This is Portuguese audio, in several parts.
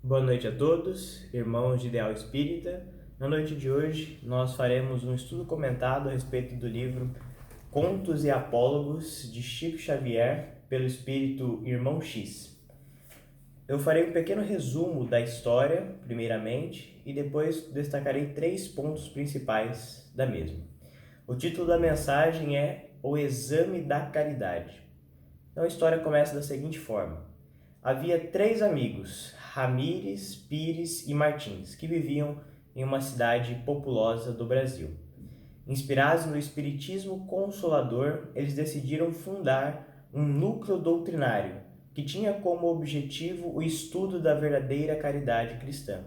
Boa noite a todos, irmãos de Ideal Espírita. Na noite de hoje, nós faremos um estudo comentado a respeito do livro Contos e Apólogos, de Chico Xavier, pelo espírito Irmão X. Eu farei um pequeno resumo da história, primeiramente, e depois destacarei 3 pontos principais da mesma. O título da mensagem é O Exame da Caridade. Então a história começa da seguinte forma. Havia 3 amigos, Ramires, Pires e Martins, que viviam em uma cidade populosa do Brasil. Inspirados no Espiritismo Consolador, eles decidiram fundar um núcleo doutrinário que tinha como objetivo o estudo da verdadeira caridade cristã.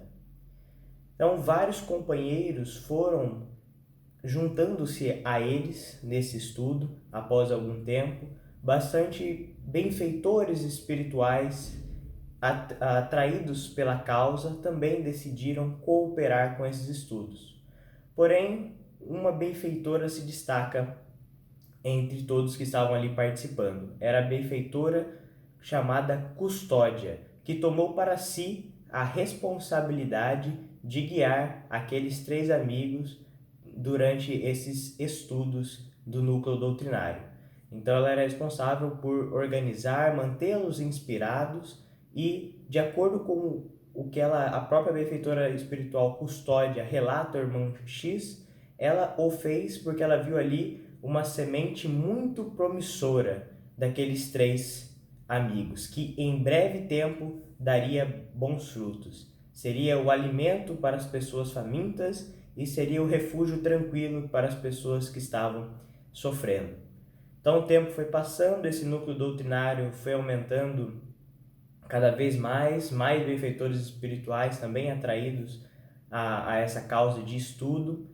Então, vários companheiros foram juntando-se a eles nesse estudo, após algum tempo, bastante benfeitores espirituais atraídos pela causa também decidiram cooperar com esses estudos. Porém, uma benfeitora se destaca entre todos que estavam ali participando. Era a benfeitora chamada Custódia, que tomou para si a responsabilidade de guiar aqueles 3 amigos durante esses estudos do núcleo doutrinário. Então ela era responsável por organizar, mantê-los inspirados e, de acordo com o que a própria benfeitora espiritual Custódia relata ao irmão X, ela o fez porque ela viu ali uma semente muito promissora daqueles 3 amigos, que em breve tempo daria bons frutos. Seria o alimento para as pessoas famintas e seria o refúgio tranquilo para as pessoas que estavam sofrendo. Então o tempo foi passando, esse núcleo doutrinário foi aumentando cada vez mais benfeitores espirituais também atraídos a essa causa de estudo,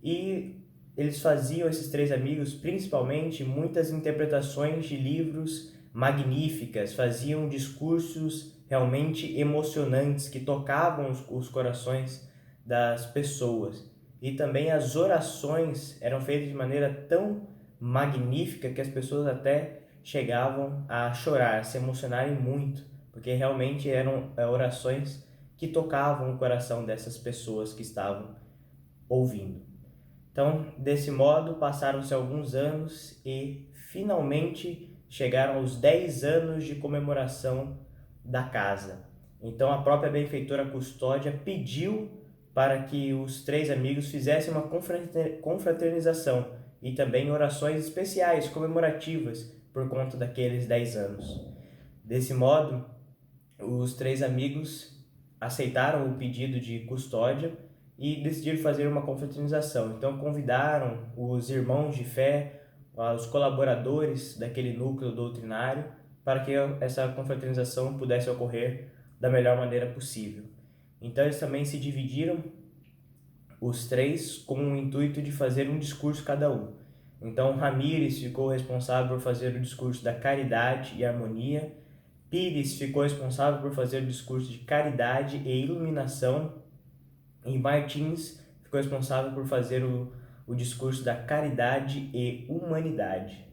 e eles faziam, esses 3 amigos, principalmente, muitas interpretações de livros magníficas, faziam discursos realmente emocionantes que tocavam os corações das pessoas. E também as orações eram feitas de maneira tão magnífica que as pessoas até chegavam a chorar, a se emocionarem muito, porque realmente eram orações que tocavam o coração dessas pessoas que estavam ouvindo. Então, desse modo, passaram-se alguns anos e finalmente chegaram os 10 anos de comemoração da casa. Então, a própria benfeitora Custódia pediu para que os 3 amigos fizessem uma confraternização e também orações especiais, comemorativas, por conta daqueles 10 anos. Desse modo, os 3 amigos aceitaram o pedido de Custódia e decidiram fazer uma confraternização. Então convidaram os irmãos de fé, os colaboradores daquele núcleo doutrinário, para que essa confraternização pudesse ocorrer da melhor maneira possível. Então eles também se dividiram, os 3, com o intuito de fazer um discurso cada um. Então Ramires ficou responsável por fazer o discurso da caridade e harmonia, Pires ficou responsável por fazer o discurso de caridade e iluminação, e Martins ficou responsável por fazer o discurso da caridade e humanidade.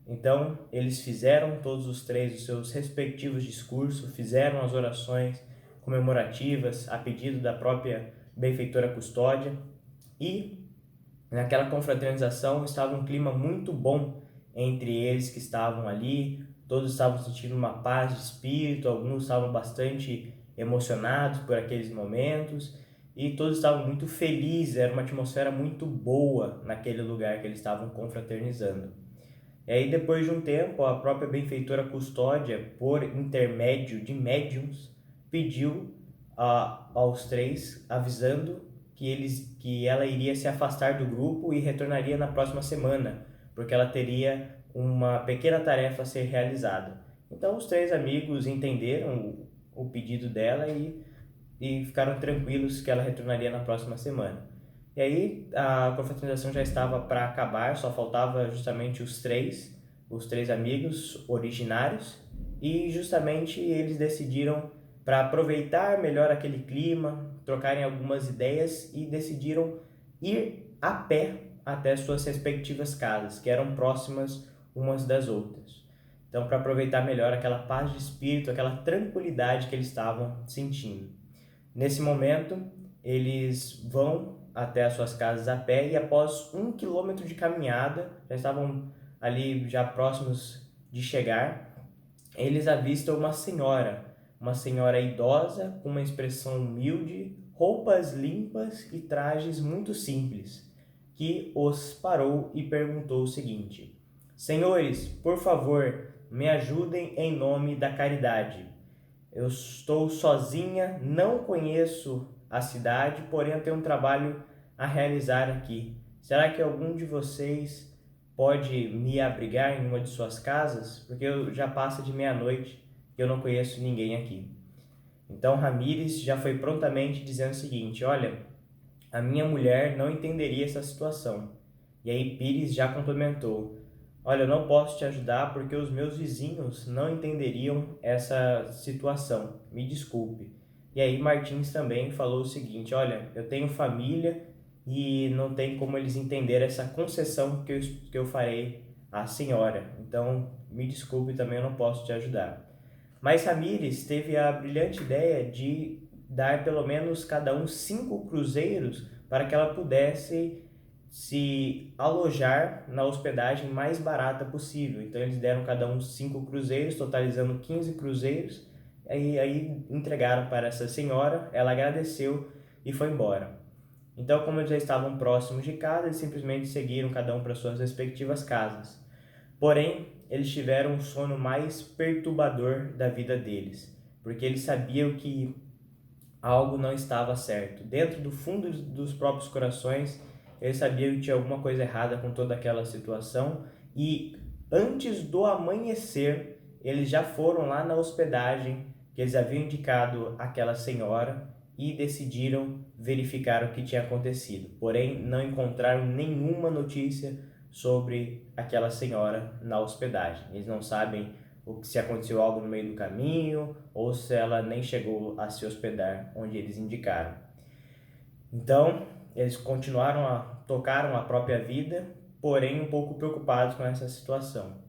Então, eles fizeram todos os 3 os seus respectivos discursos, fizeram as orações comemorativas a pedido da própria benfeitora Custódia, e naquela confraternização estava um clima muito bom entre eles que estavam ali. Todos estavam sentindo uma paz de espírito, alguns estavam bastante emocionados por aqueles momentos e todos estavam muito felizes, era uma atmosfera muito boa naquele lugar que eles estavam confraternizando. E aí, depois de um tempo, a própria benfeitora Custódia, por intermédio de médiuns, pediu aos 3, avisando que ela iria se afastar do grupo e retornaria na próxima semana, porque ela teria uma pequena tarefa a ser realizada. Então os 3 amigos entenderam o pedido dela e ficaram tranquilos que ela retornaria na próxima semana. E aí a confraternização já estava para acabar, só faltava justamente os 3 amigos originários, e justamente eles decidiram, para aproveitar melhor aquele clima, trocarem algumas ideias, e decidiram ir a pé até suas respectivas casas, que eram próximas umas das outras. Então, para aproveitar melhor aquela paz de espírito, aquela tranquilidade que eles estavam sentindo. Nesse momento, eles vão até as suas casas a pé e após 1 quilômetro de caminhada, já estavam ali já próximos de chegar, eles avistam uma senhora idosa com uma expressão humilde, roupas limpas e trajes muito simples, que os parou e perguntou o seguinte: Senhores, por favor, me ajudem em nome da caridade. Eu estou sozinha, não conheço a cidade, porém eu tenho um trabalho a realizar aqui. Será que algum de vocês pode me abrigar em uma de suas casas? Porque eu já passa de meia-noite e eu não conheço ninguém aqui. Então Ramírez já foi prontamente dizendo o seguinte: olha, a minha mulher não entenderia essa situação. E aí Pires já complementou: olha, eu não posso te ajudar porque os meus vizinhos não entenderiam essa situação. Me desculpe. E aí Martins também falou o seguinte: olha, eu tenho família e não tem como eles entenderem essa concessão que eu farei à senhora. Então, me desculpe também, eu não posso te ajudar. Mas Ramírez teve a brilhante ideia de dar pelo menos cada um 5 cruzeiros para que ela pudesse se alojar na hospedagem mais barata possível. Então eles deram cada um 5 cruzeiros, totalizando 15 cruzeiros, e aí entregaram para essa senhora, ela agradeceu e foi embora. Então, como eles já estavam próximos de casa, eles simplesmente seguiram cada um para suas respectivas casas. Porém, eles tiveram o sono mais perturbador da vida deles, porque eles sabiam que algo não estava certo. Dentro do fundo dos próprios corações, eles sabiam que tinha alguma coisa errada com toda aquela situação e antes do amanhecer, eles já foram lá na hospedagem que eles haviam indicado àquela senhora e decidiram verificar o que tinha acontecido. Porém, não encontraram nenhuma notícia sobre aquela senhora na hospedagem. Eles não sabem se aconteceu algo no meio do caminho ou se ela nem chegou a se hospedar onde eles indicaram. Então, eles tocaram a própria vida, porém um pouco preocupados com essa situação.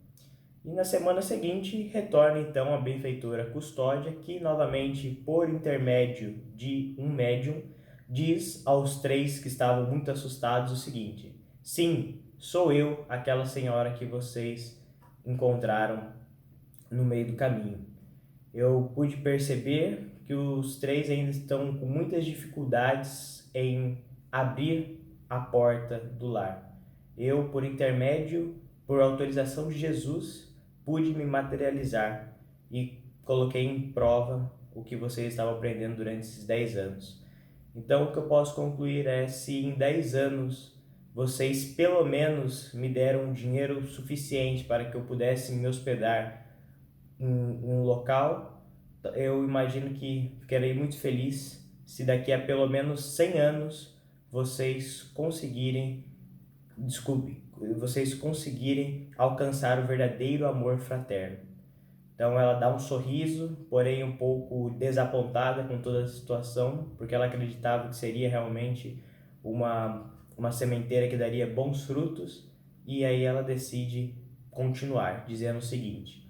E na semana seguinte, retorna então a benfeitora Custódia, que novamente, por intermédio de um médium, diz aos 3 que estavam muito assustados o seguinte: sim, sou eu, aquela senhora que vocês encontraram no meio do caminho. Eu pude perceber que os 3 ainda estão com muitas dificuldades em abrir a porta do lar. Eu, por autorização de Jesus, pude me materializar e coloquei em prova o que vocês estavam aprendendo durante esses 10 anos. Então, o que eu posso concluir é: se em 10 anos vocês pelo menos me deram dinheiro suficiente para que eu pudesse me hospedar em um local, eu imagino que ficarei muito feliz se daqui a pelo menos 100 anos vocês conseguirem alcançar o verdadeiro amor fraterno. Então ela dá um sorriso, porém um pouco desapontada com toda a situação, porque ela acreditava que seria realmente uma sementeira que daria bons frutos, e aí ela decide continuar, dizendo o seguinte: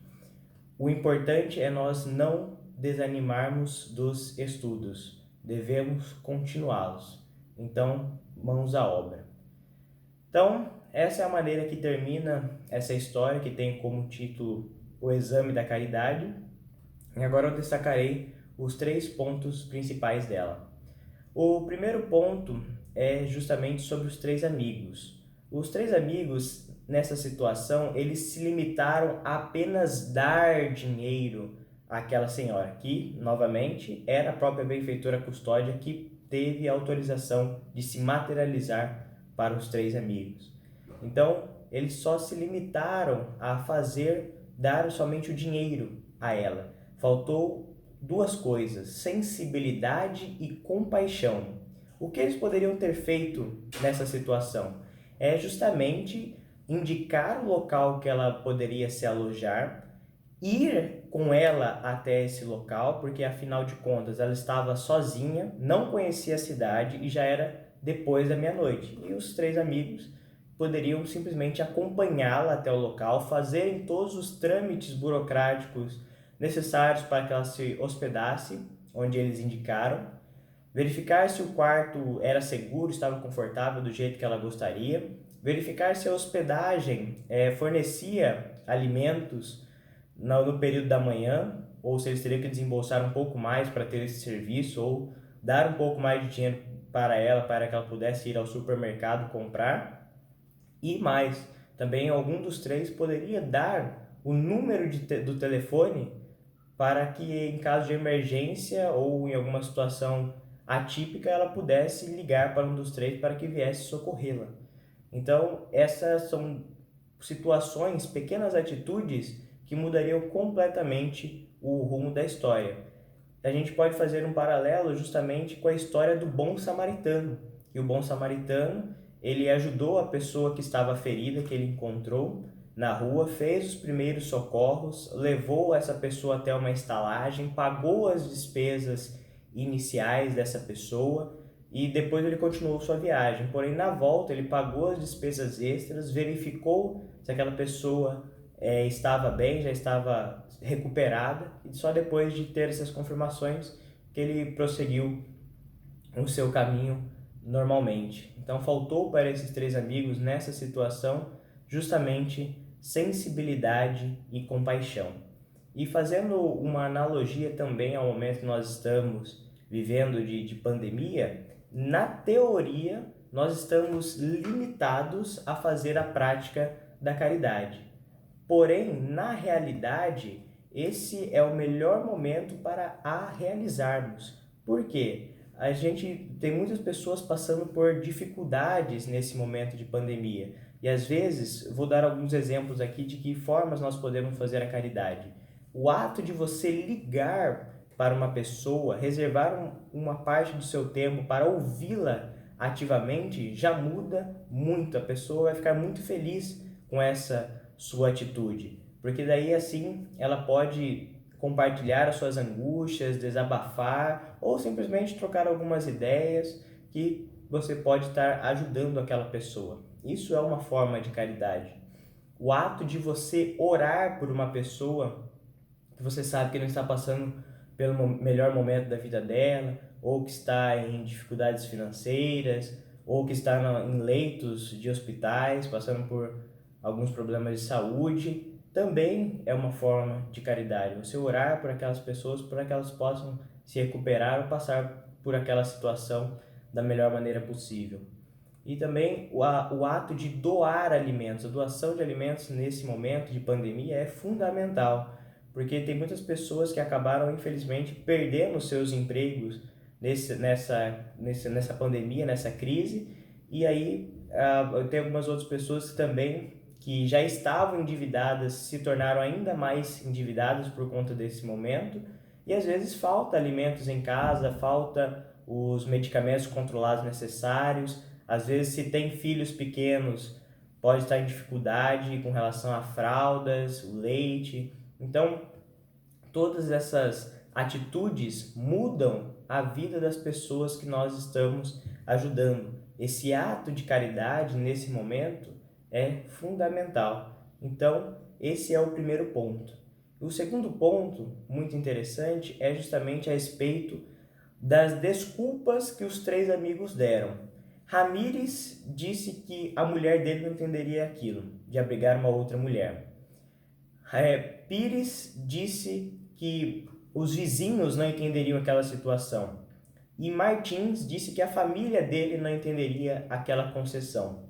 o importante é nós não desanimarmos dos estudos, devemos continuá-los. Então, mãos à obra. Então, essa é a maneira que termina essa história, que tem como título O Exame da Caridade. E agora eu destacarei os 3 pontos principais dela. O primeiro ponto é justamente sobre os 3 amigos. Os 3 amigos, nessa situação, eles se limitaram a apenas dar dinheiro àquela senhora, que, novamente, era a própria benfeitora Custódia que teve a autorização de se materializar para os 3 amigos. Então, eles só se limitaram a dar somente o dinheiro a ela. Faltou 2 coisas: sensibilidade e compaixão. O que eles poderiam ter feito nessa situação? É justamente indicar o local que ela poderia se alojar, ir com ela até esse local, porque afinal de contas ela estava sozinha, não conhecia a cidade e já era depois da meia-noite. E os 3 amigos poderiam simplesmente acompanhá-la até o local, fazerem todos os trâmites burocráticos necessários para que ela se hospedasse onde eles indicaram, verificar se o quarto era seguro, estava confortável do jeito que ela gostaria, verificar se a hospedagem fornecia alimentos no período da manhã, ou se eles teriam que desembolsar um pouco mais para ter esse serviço, ou dar um pouco mais de dinheiro para que ela pudesse ir ao supermercado comprar. E mais, também algum dos três poderia dar o número do telefone para que em caso de emergência ou em alguma situação atípica ela pudesse ligar para um dos três para que viesse socorrê-la. Então, essas são situações, pequenas atitudes que mudariam completamente o rumo da história. A gente pode fazer um paralelo justamente com a história do bom samaritano. E o bom samaritano, ele ajudou a pessoa que estava ferida, que ele encontrou na rua, fez os primeiros socorros, levou essa pessoa até uma estalagem, pagou as despesas iniciais dessa pessoa e depois ele continuou sua viagem. Porém, na volta, ele pagou as despesas extras, verificou se aquela pessoa estava bem, já estava recuperada, e só depois de ter essas confirmações que ele prosseguiu o seu caminho normalmente. Então, faltou para esses três amigos nessa situação justamente sensibilidade e compaixão. E fazendo uma analogia também ao momento que nós estamos vivendo de pandemia, na teoria nós estamos limitados a fazer a prática da caridade. Porém, na realidade, esse é o melhor momento para a realizarmos. Por quê? A gente tem muitas pessoas passando por dificuldades nesse momento de pandemia. E às vezes, vou dar alguns exemplos aqui de que formas nós podemos fazer a caridade. O ato de você ligar para uma pessoa, reservar uma parte do seu tempo para ouvi-la ativamente, já muda muito. A pessoa vai ficar muito feliz com essa sua atitude, porque daí assim ela pode compartilhar as suas angústias, desabafar ou simplesmente trocar algumas ideias que você pode estar ajudando aquela pessoa. Isso é uma forma de caridade. O ato de você orar por uma pessoa que você sabe que não está passando pelo melhor momento da vida dela, ou que está em dificuldades financeiras, ou que está em leitos de hospitais, passando por alguns problemas de saúde, também é uma forma de caridade. Você orar por aquelas pessoas para que elas possam se recuperar ou passar por aquela situação da melhor maneira possível. E também o ato de doar alimentos, a doação de alimentos nesse momento de pandemia é fundamental, porque tem muitas pessoas que acabaram, infelizmente, perdendo seus empregos nessa pandemia, nessa crise, e aí tem algumas outras pessoas que já estavam endividadas, se tornaram ainda mais endividadas por conta desse momento, e às vezes falta alimentos em casa, falta os medicamentos controlados necessários, às vezes se tem filhos pequenos, pode estar em dificuldade com relação a fraldas, o leite. Então, todas essas atitudes mudam a vida das pessoas que nós estamos ajudando. Esse ato de caridade nesse momento é fundamental. Então, esse é o primeiro ponto. O segundo ponto, muito interessante, é justamente a respeito das desculpas que os três amigos deram. Ramírez disse que a mulher dele não entenderia aquilo, de abrigar uma outra mulher. Pires disse que os vizinhos não entenderiam aquela situação. E Martins disse que a família dele não entenderia aquela concessão.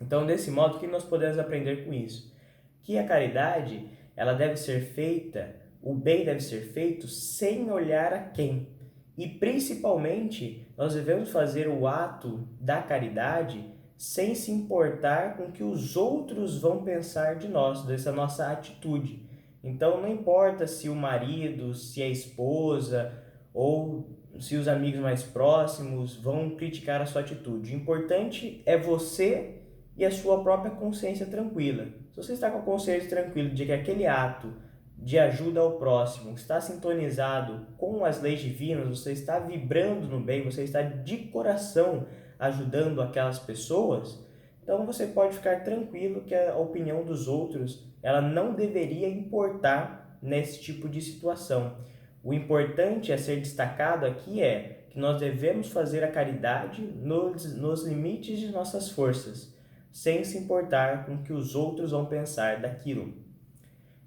Então, desse modo, o que nós podemos aprender com isso? Que a caridade, ela deve ser feita, o bem deve ser feito sem olhar a quem. E, principalmente, nós devemos fazer o ato da caridade sem se importar com o que os outros vão pensar de nós, dessa nossa atitude. Então, não importa se o marido, se a esposa ou se os amigos mais próximos vão criticar a sua atitude. O importante é você e a sua própria consciência tranquila. Se você está com a consciência tranquila de que aquele ato de ajuda ao próximo está sintonizado com as leis divinas, você está vibrando no bem, você está de coração ajudando aquelas pessoas, então você pode ficar tranquilo que a opinião dos outros ela não deveria importar nesse tipo de situação. O importante a ser destacado aqui é que que nós devemos fazer a caridade nos limites de nossas forças, sem se importar com o que os outros vão pensar daquilo.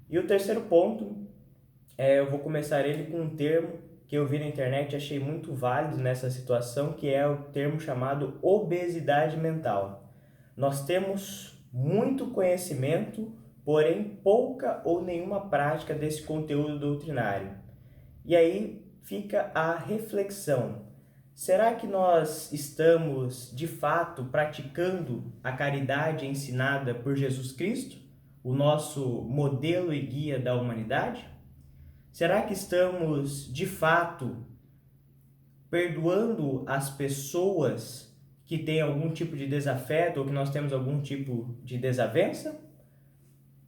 E o terceiro ponto, eu vou começar ele com um termo que eu vi na internet e achei muito válido nessa situação, que é o termo chamado obesidade mental. Nós temos muito conhecimento, porém pouca ou nenhuma prática desse conteúdo doutrinário. E aí fica a reflexão: será que nós estamos de fato praticando a caridade ensinada por Jesus Cristo, o nosso modelo e guia da humanidade? Será que estamos de fato perdoando as pessoas que têm algum tipo de desafeto ou que nós temos algum tipo de desavença?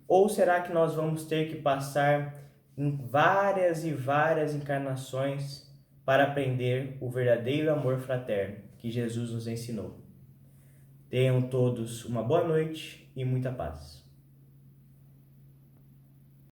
Ou será que nós vamos ter que passar em várias e várias encarnações para aprender o verdadeiro amor fraterno que Jesus nos ensinou? Tenham todos uma boa noite e muita paz.